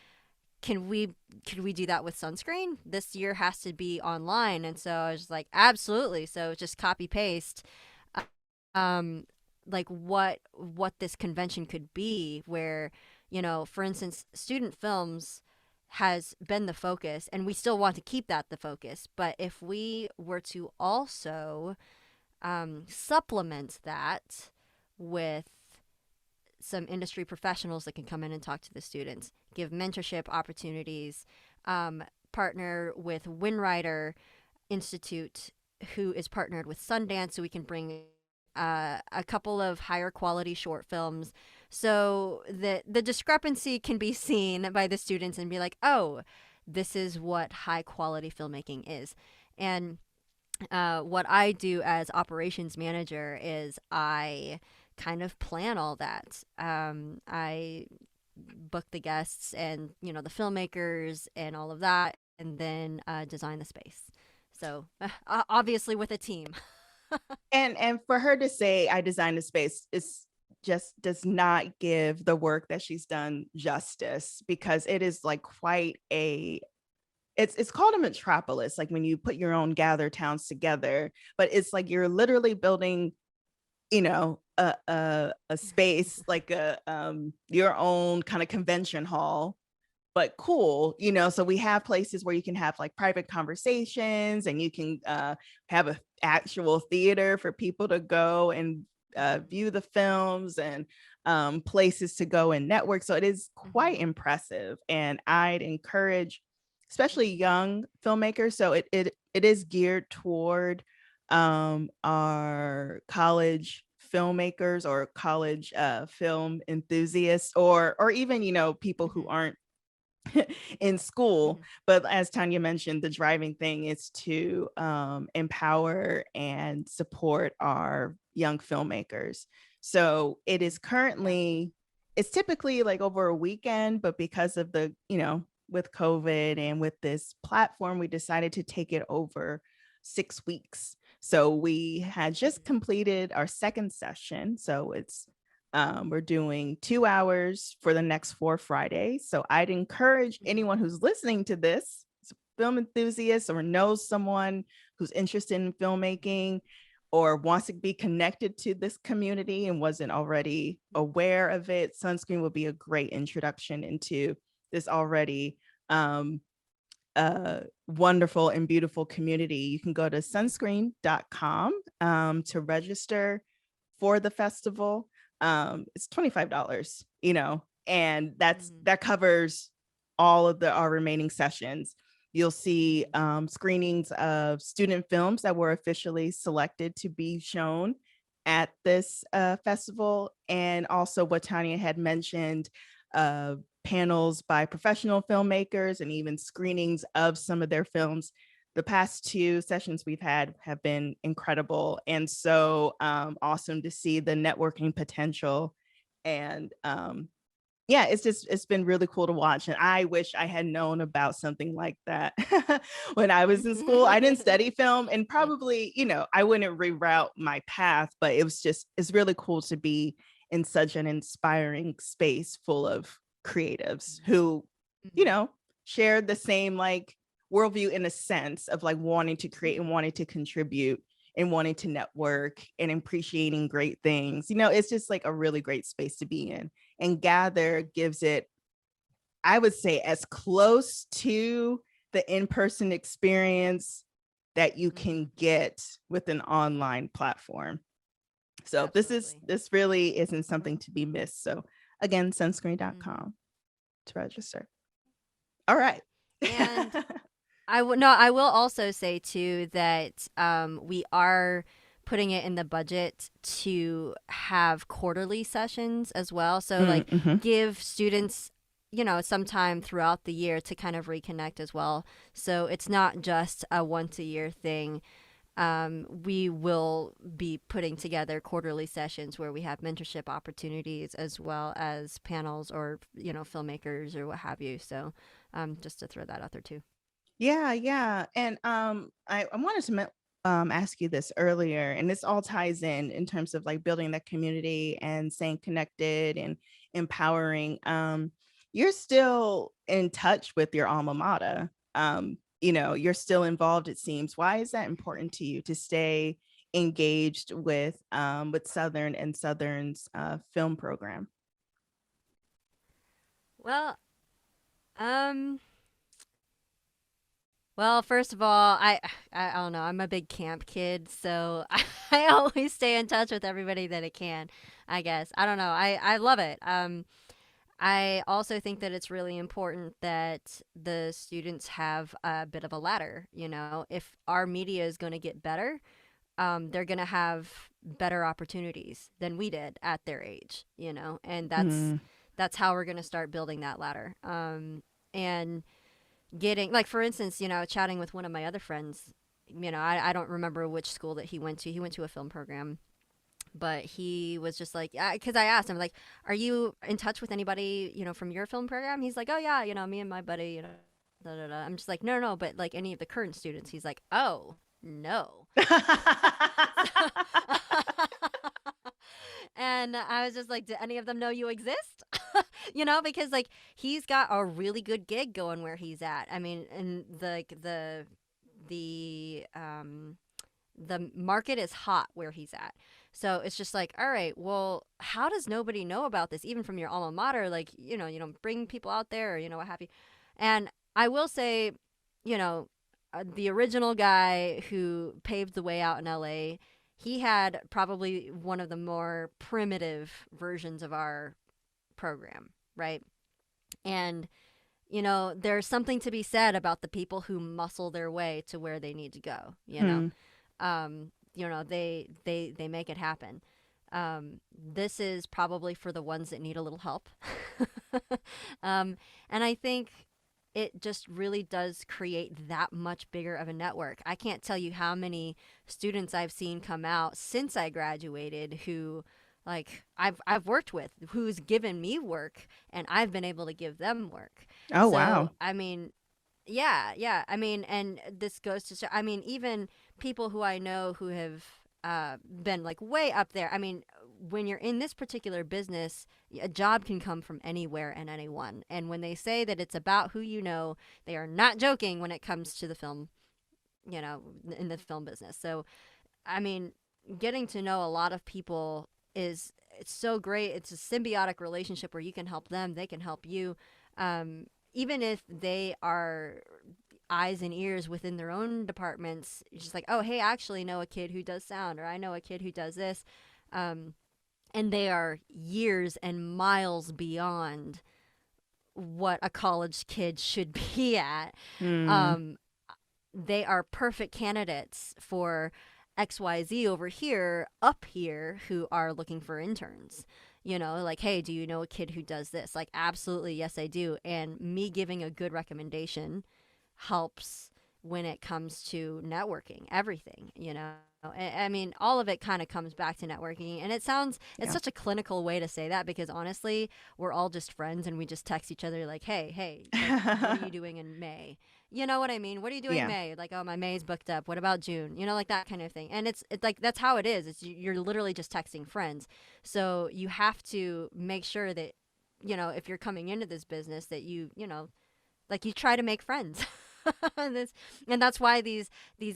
can we do that with sunscreen? This year has to be online. And so I was just like, absolutely. So just copy paste like what this convention could be, where for instance, student films has been the focus, and we still want to keep that the focus. But if we were to also supplement that with some industry professionals that can come in and talk to the students, give mentorship opportunities, partner with Winwriter Institute, who is partnered with Sundance, so we can bring a couple of higher quality short films. So the discrepancy can be seen by the students and be like, oh, this is what high quality filmmaking is. And what I do as operations manager is I kind of plan all that. I book the guests and the filmmakers and all of that, and then design the space. So obviously with a team. And for her to say I designed the space is just does not give the work that she's done justice, because it is like quite a it's called a metropolis, like when you put your own gather towns together, but it's like you're literally building, a space like a your own kind of convention hall, but cool, so we have places where you can have like private conversations, and you can have an actual theater for people to go and view the films, and places to go and network. So it is quite impressive, and I'd encourage especially young filmmakers. So it is geared toward our college filmmakers or college film enthusiasts, or even people who aren't in school. But as Tanya mentioned, the driving thing is to empower and support our young filmmakers. So it is currently, it's typically like over a weekend, but because of the, with COVID and with this platform, we decided to take it over 6 weeks. So we had just completed our second session. So it's we're doing 2 hours for the next 4 Fridays. So I'd encourage anyone who's listening to this, film enthusiast, or knows someone who's interested in filmmaking or wants to be connected to this community and wasn't already aware of it, Sunscreen would be a great introduction into this already wonderful and beautiful community. You can go to sunscreen.com to register for the festival. It's $25, and that covers all of our remaining sessions. You'll see screenings of student films that were officially selected to be shown at this festival, and also what Tanya had mentioned, panels by professional filmmakers, and even screenings of some of their films. The past 2 sessions we've had have been incredible, and so awesome to see the networking potential and yeah, it's been really cool to watch. And I wish I had known about something like that when I was in school. I didn't study film, and Yeah. probably, I wouldn't reroute my path, but it's really cool to be in such an inspiring space full of creatives who, you Mhm. know, share the same like worldview in a sense of like wanting to create and wanting to contribute and wanting to network and appreciating great things. It's just like a really great space to be in. And Gather gives it, I would say, as close to the in-person experience that you Mhm. can get with an online platform. So Absolutely. this really isn't something to be missed. So again, Mhm. sunscreen.com to register. All right. And I will also say too that we are putting it in the budget to have quarterly sessions as well. So like Mm-hmm. give students, some time throughout the year to kind of reconnect as well. So it's not just a once a year thing. We will be putting together quarterly sessions where we have mentorship opportunities as well as panels or, filmmakers or what have you. So just to throw that out there too. Yeah, yeah. And I wanted to ask you this earlier, and this all ties in terms of like building that community and staying connected and empowering. You're still in touch with your alma mater. You're still involved, it seems. Why is that important to you to stay engaged with Southern and Southern's film program? Well, um, well, first of all, I don't know. I'm a big camp kid, so I always stay in touch with everybody that I can. I guess I don't know. I love it. I also think that it's really important that the students have a bit of a ladder. If our media is going to get better, they're going to have better opportunities than we did at their age. And Mm, that's how we're going to start building that ladder. And getting like for instance, chatting with one of my other friends. I don't remember which school that he went to. He went to a film program, but he was just like, yeah, because I asked him like, are you in touch with anybody from your film program? He's like, oh yeah, me and my buddy, da, da, da. I'm just like, no, no, but like any of the current students. He's like, oh no. So, and I was just like, do any of them know you exist? Because like he's got a really good gig going where he's at. I mean, and the market is hot where he's at. So it's just like, all right, well, how does nobody know about this, even from your alma mater? Like, you don't bring people out there, or what have you. And I will say, you know, the original guy who paved the way out in LA, he had probably one of the more primitive versions of our program, right? And there's something to be said about the people who muscle their way to where they need to go. Hmm. They make it happen. This is probably for the ones that need a little help. And I think it just really does create that much bigger of a network. I can't tell you how many students I've seen come out since I graduated who like I've worked with, who's given me work and I've been able to give them work. Oh, So, wow. I mean, yeah, yeah. I mean, and this goes to show, I mean, even people who I know who have been like way up there. I mean, when you're in this particular business, a job can come from anywhere and anyone. And when they say that it's about who you know, they are not joking when it comes to the film, in the film business. So, I mean, getting to know a lot of people it's so great. It's a symbiotic relationship where you can help them, they can help you. Even if they are eyes and ears within their own departments, it's just like, oh, hey, I actually know a kid who does sound, or I know a kid who does this. Um, and they are years and miles beyond what a college kid should be at. Hmm. Um, they are perfect candidates for XYZ over here, up here, who are looking for interns. Like, hey, do you know a kid who does this? Like, absolutely, yes, I do. And me giving a good recommendation helps when it comes to networking, everything, I mean, all of it kind of comes back to networking. And it's Yeah. such a clinical way to say that, because honestly, we're all just friends and we just text each other like, hey, like, what are you doing in May? You know what I mean? What are you doing Yeah. May? Like, oh, my May's booked up. What about June? Like that kind of thing. And it's like, that's how it is. You're literally just texting friends. So you have to make sure that, if you're coming into this business, that like you try to make friends. this and that's why these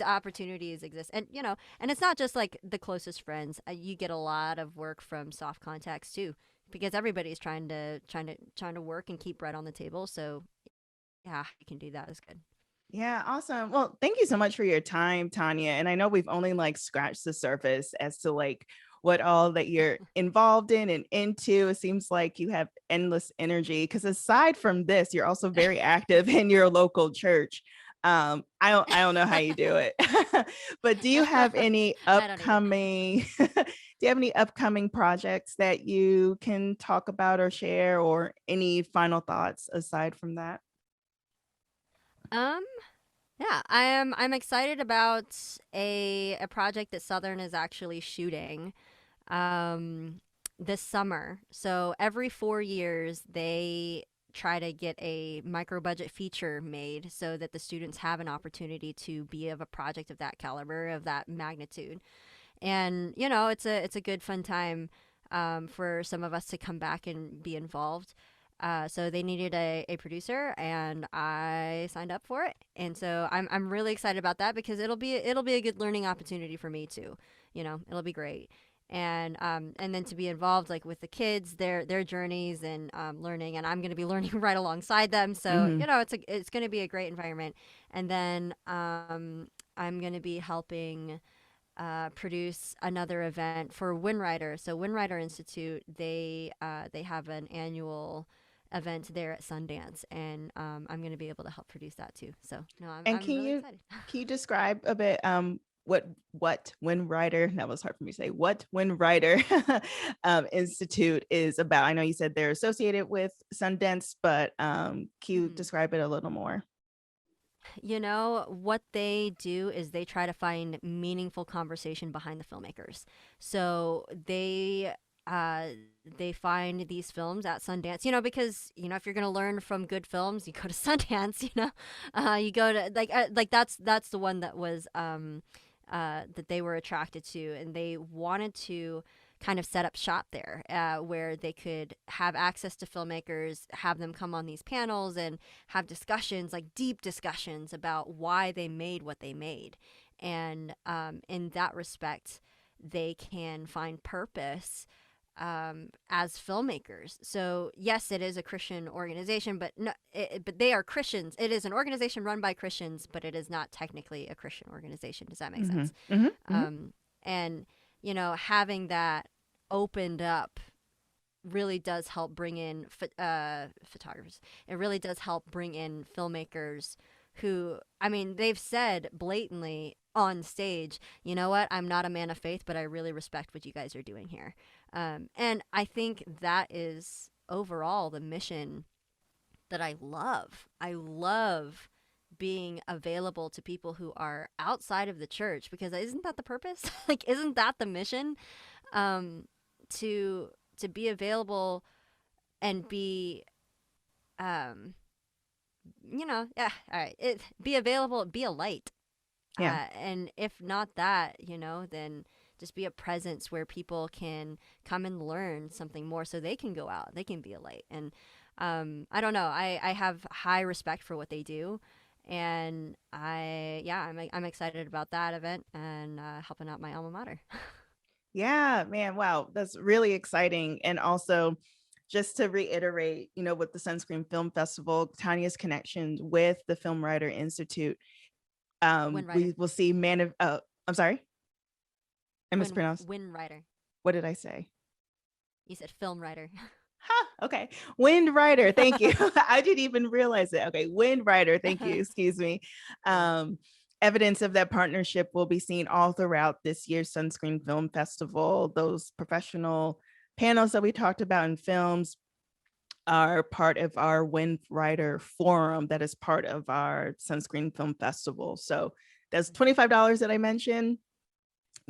opportunities exist. And and it's not just like the closest friends. You get a lot of work from soft contacts too, because everybody's trying to work and keep bread on the table. So yeah, you can do that. Is good. Yeah, awesome. Well, thank you so much for your time, Tanya. And I know we've only like scratched the surface as to like what all that you're involved in and into. It seems like you have endless energy because aside from this, you're also very active in your local church. I don't know how you do it. But do you have any I don't either. upcoming do you have any upcoming projects that you can talk about or share, or any final thoughts aside from that? um yeah, I'm excited about a project that Southern is actually shooting um, this summer. So every 4 years, they try to get a micro budget feature made so that the students have an opportunity to be of a project of that caliber, of that magnitude. And it's a good fun time for some of us to come back and be involved. So they needed a producer, and I signed up for it. And so I'm really excited about that, because it'll be a good learning opportunity for me too. It'll be great. And then to be involved like with the kids, their journeys, and learning, and I'm going to be learning right alongside them. So Mhm. it's going to be a great environment. And then I'm going to be helping produce another event for Windwriter. So Windwriter Institute, they have an annual event there at Sundance, and I'm going to be able to help produce that too. So no, I'm And I'm really excited. can you describe a bit what Wind Rider, that was hard for me to say, what Wind Rider Institute is about? I know you said they're associated with Sundance, but can you Hmm. describe it a little more? What they do is they try to find meaningful conversation behind the filmmakers. So uh, they find these films at Sundance, because if you're gonna learn from good films, you go to Sundance. You go to like that's the one that was that they were attracted to, and they wanted to kind of set up shop there, where they could have access to filmmakers, have them come on these panels and have discussions, like deep discussions about why they made what they made. And in that respect, they can find purpose as filmmakers. So yes, it is a Christian organization, but no, but they are Christians. It is an organization run by Christians, but it is not technically a Christian organization. Does that make Hmm. sense? Hmm. Hmm. And having that opened up really does help bring in photographers. It really does help bring in filmmakers who, I mean, they've said blatantly on stage, you know what, I'm not a man of faith, but I really respect what you guys are doing here. And I think that is overall the mission that I love. I love being available to people who are outside of the church, because isn't that the purpose? Like, isn't that the mission? Um, to be available and be um yeah, all right, be available, be a light, Yeah. and if not that, then just be a presence where people can come and learn something more, so they can go out, they can be a light. And I don't know, I have high respect for what they do. And I'm excited about that event, and helping out my alma mater. Yeah, man. Wow. That's really exciting. And also, just to reiterate, with the Sunscreen Film Festival, Tanya's connection with the Film Writer Institute, Wind Rider. we will see I'm sorry, I mispronounced. Wind Rider. What did I say? You said film writer. Ha, okay. Wind Rider. Thank you. I didn't even realize it. Okay. Wind Rider. Thank you. Excuse me. Yeah. Um, Evidence of that partnership will be seen all throughout this year's Sunscreen Film Festival. Those professional panels that we talked about in films, are part of our Wind Writer Forum that is part of our Sunscreen Film Festival. So that's $25 that I mentioned.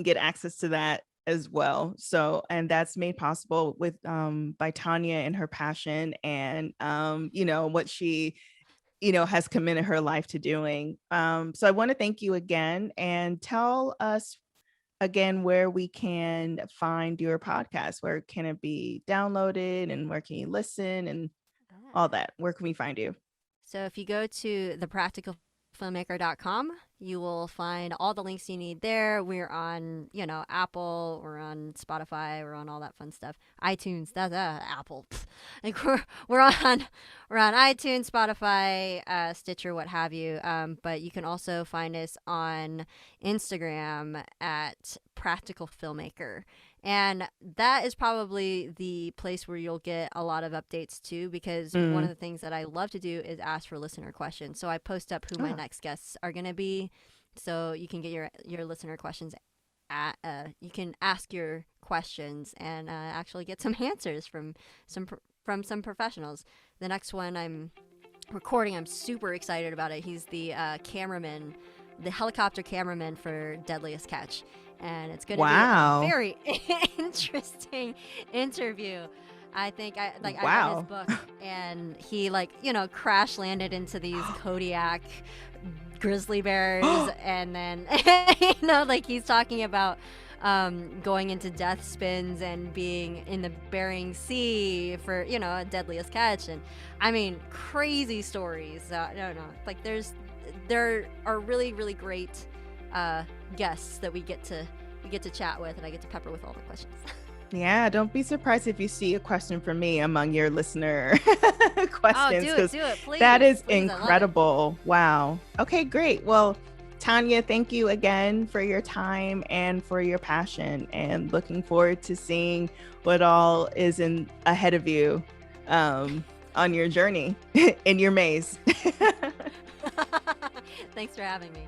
Get access to that as well. So, and that's made possible with by Tanya and her passion and what she has committed her life to doing. So I want to thank you again and tell us again where we can find your podcast. Where can it be downloaded and where can you listen and all that? Where can we find you? So if you go to thepracticalfilmmaker.com, you will find all the links you need there. We're on, Apple, we're on Spotify, we're on all that fun stuff. iTunes, that's Apple. Like we're on iTunes, Spotify, Stitcher, what have you. But you can also find us on Instagram at Practical Filmmaker. And that is probably the place where you'll get a lot of updates too, because one of the things that I love to do is ask for listener questions. So I post up who my next guests are going to be. So you can get your listener questions you can ask your questions and actually get some answers from some professionals. The next one I'm recording, I'm super excited about it. He's the cameraman, the helicopter cameraman for Deadliest Catch. And it's going to be a very interesting interview. I think I read his book and he crash landed into these Kodiak grizzly bears and then he's talking about going into death spins and being in the Bering Sea for a Deadliest Catch, and I mean crazy stories. I don't know, there are really, really great guests that we get to chat with, and I get to pepper with all the questions. Yeah, don't be surprised if you see a question from me among your listener questions. Oh, do it, please. That is incredible. Wow. Okay, great. Well, Tanya, thank you again for your time and for your passion, and looking forward to seeing what all is ahead of you on your journey in your maze. Thanks for having me.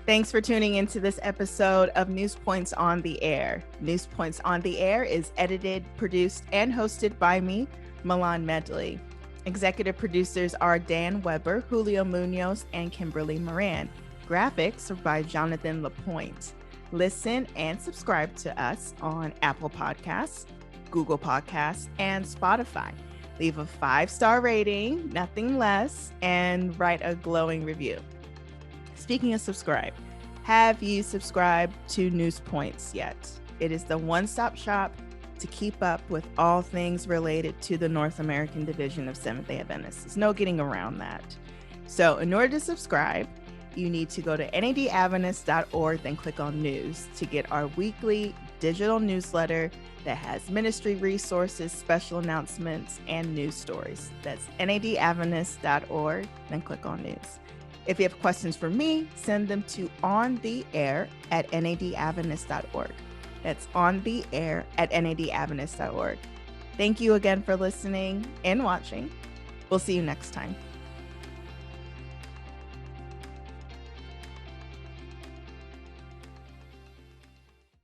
Thanks for tuning into this episode of News Points on the Air. News Points on the Air is edited, produced, and hosted by me, Milan Medley. Executive producers are Dan Weber, Julio Munoz, and Kimberly Moran. Graphics are by Jonathan Lapointe. Listen and subscribe to us on Apple Podcasts, Google Podcasts, and Spotify. Leave a 5-star rating, nothing less, and write a glowing review. Speaking of subscribe, have you subscribed to News Points yet? It is the one-stop shop to keep up with all things related to the North American Division of Seventh-day Adventists. There's no getting around that. So in order to subscribe, you need to go to nadadventist.org, then click on News to get our weekly digital newsletter that has ministry resources, special announcements, and news stories. That's nadadventist.org, then click on News. If you have questions for me, send them to ontheair@nadadventist.org. That's ontheair@nadadventist.org. Thank you again for listening and watching. We'll see you next time.